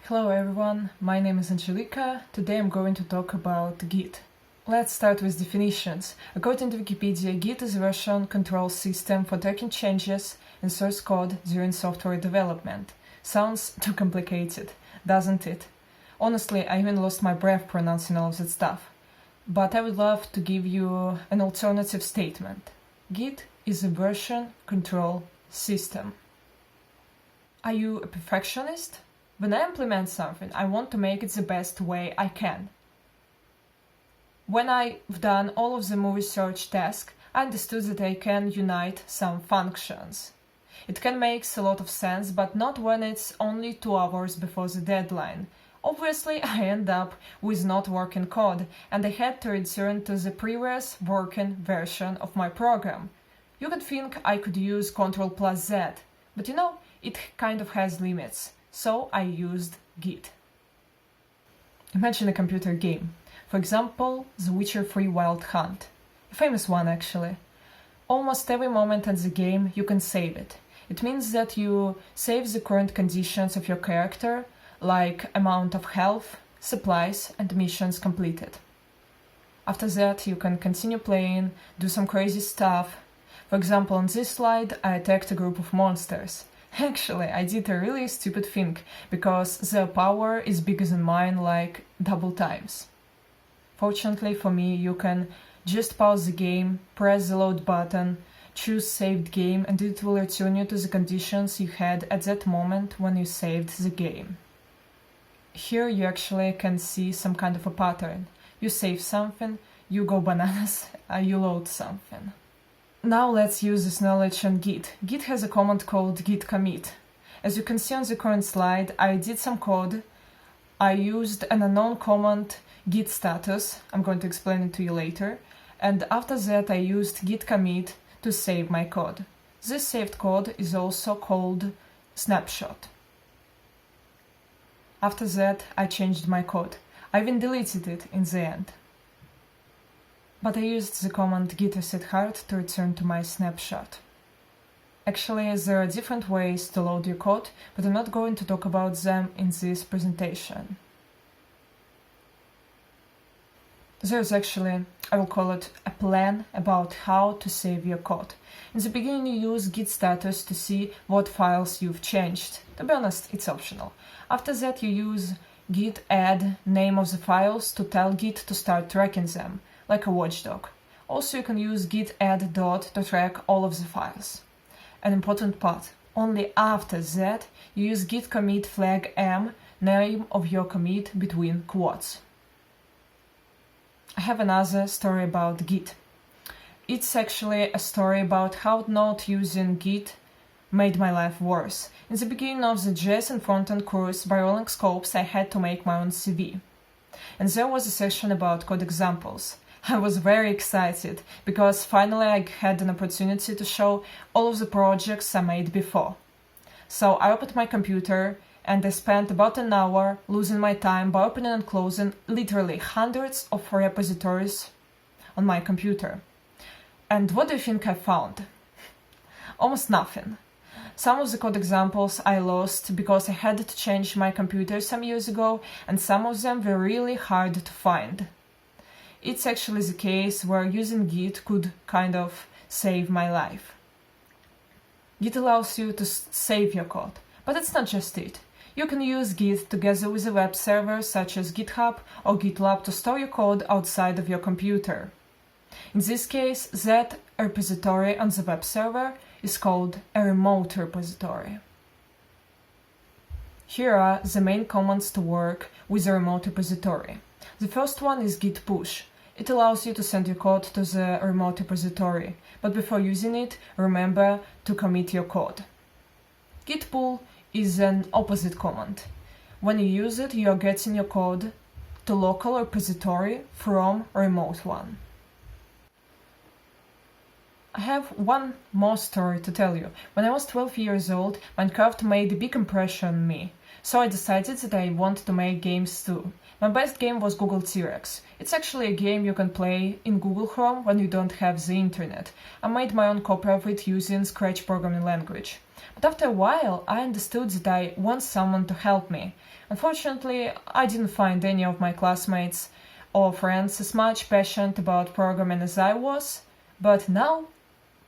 Hello everyone, my name is Anzhelika. Today I'm going to talk about Git. Let's start with definitions. According to Wikipedia, Git is a version control system for tracking changes in source code during software development. Sounds too complicated, doesn't it? Honestly, I even lost my breath pronouncing all of that stuff. But I would love to give you an alternative statement. Git is a version control system. Are you a perfectionist? When I implement something, I want to make it the best way I can. When I've done all of the movie search tasks, I understood that I can unite some functions. It can make a lot of sense, but not when it's only 2 hours before the deadline. Obviously, I end up with not working code, and I had to return to the previous working version of my program. You could think I could use Ctrl+Z, but it kind of has limits. So I used Git. Imagine a computer game. For example, The Witcher 3 Wild Hunt. A famous one, actually. Almost every moment in the game you can save it. It means that you save the current conditions of your character, like amount of health, supplies, and missions completed. After that, you can continue playing, do some crazy stuff. For example, on this slide, I attacked a group of monsters. Actually, I did a really stupid thing, because their power is bigger than mine, like double times. Fortunately for me, you can just pause the game, press the load button, choose saved game, and it will return you to the conditions you had at that moment when you saved the game. Here you actually can see some kind of a pattern. You save something, you go bananas, you load something. Now let's use this knowledge on Git. Git has a command called git commit. As you can see on the current slide, I did some code. I used an unknown command git status. I'm going to explain it to you later. And after that, I used git commit to save my code. This saved code is also called snapshot. After that, I changed my code. I even deleted it in the end. But I used the command git reset hard to return to my snapshot. Actually, there are different ways to load your code, but I'm not going to talk about them in this presentation. There's actually, I will call it, a plan about how to save your code. In the beginning, you use git status to see what files you've changed. To be honest, it's optional. After that, you use git add name of the files to tell Git to start tracking them, like a watchdog. Also, you can use git add dot to track all of the files. An important part, only after that, you use git commit flag m, name of your commit between quotes. I have another story about Git. It's actually a story about how not using Git made my life worse. In the beginning of the JS Frontend course by Rolling Scopes, I had to make my own CV. And there was a section about code examples. I was very excited, because finally I had an opportunity to show all of the projects I made before. So I opened my computer, and I spent about an hour losing my time by opening and closing literally hundreds of repositories on my computer. And what do you think I found? Almost nothing. Some of the code examples I lost because I had to change my computer some years ago, and some of them were really hard to find. It's actually the case where using Git could kind of save my life. Git allows you to save your code, but it's not just it. You can use Git together with a web server such as GitHub or GitLab to store your code outside of your computer. In this case, that repository on the web server is called a remote repository. Here are the main commands to work with a remote repository. The first one is git push. It allows you to send your code to the remote repository, but before using it, remember to commit your code. Git pull is an opposite command. When you use it, you are getting your code to local repository from a remote one. I have one more story to tell you. When I was 12 years old, Minecraft made a big impression on me. So I decided that I wanted to make games too. My best game was Google T-Rex. It's actually a game you can play in Google Chrome when you don't have the internet. I made my own copy of it using Scratch programming language. But after a while, I understood that I want someone to help me. Unfortunately, I didn't find any of my classmates or friends as much passionate about programming as I was. But now,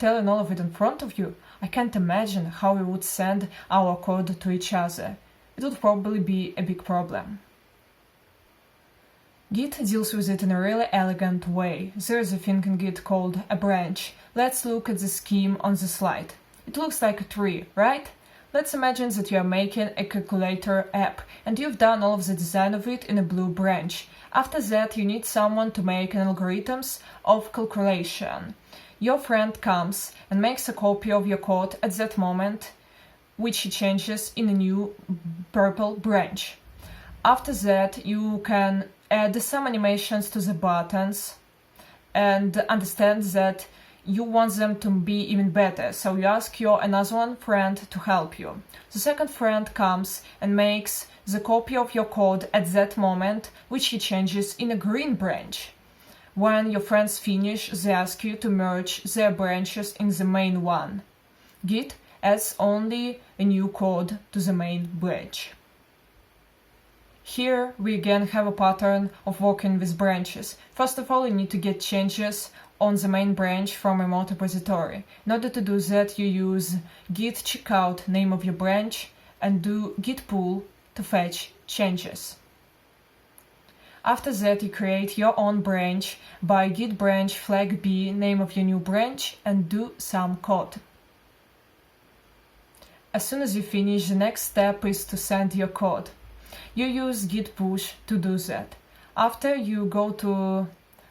telling all of it in front of you, I can't imagine how we would send our code to each other. It would probably be a big problem. Git deals with it in a really elegant way. There is a thing in Git called a branch. Let's look at the scheme on the slide. It looks like a tree, right? Let's imagine that you are making a calculator app and you've done all of the design of it in a blue branch. After that, you need someone to make an algorithms of calculation. Your friend comes and makes a copy of your code at that moment, which he changes in a new purple branch. After that, you can add some animations to the buttons and understand that you want them to be even better, so you ask your another friend to help you. The second friend comes and makes the copy of your code at that moment, which he changes in a green branch. When your friends finish, they ask you to merge their branches in the main one. Git adds only a new code to the main branch. Here we again have a pattern of working with branches. First of all, you need to get changes on the main branch from a remote repository. In order to do that, you use git checkout name of your branch and do git pull to fetch changes. After that, you create your own branch by git branch flag b name of your new branch and do some code. As soon as you finish, the next step is to send your code. You use git push to do that. After, you go to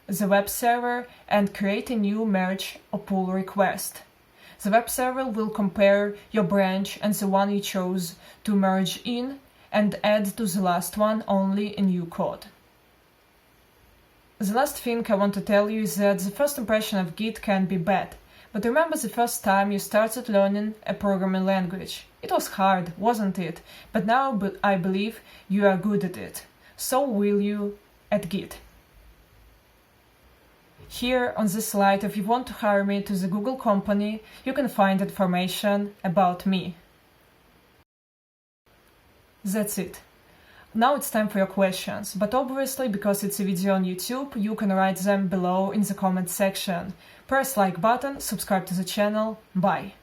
the web server and create a new merge or pull request. The web server will compare your branch and the one you chose to merge in and add to the last one only a new code. The last thing I want to tell you is that the first impression of Git can be bad. But remember the first time you started learning a programming language. It was hard, wasn't it? But now I believe you are good at it. So will you at Git. Here on this slide, if you want to hire me to the Google company, you can find information about me. That's it. Now it's time for your questions, but obviously because it's a video on YouTube, you can write them below in the comment section. Press like button, subscribe to the channel, bye!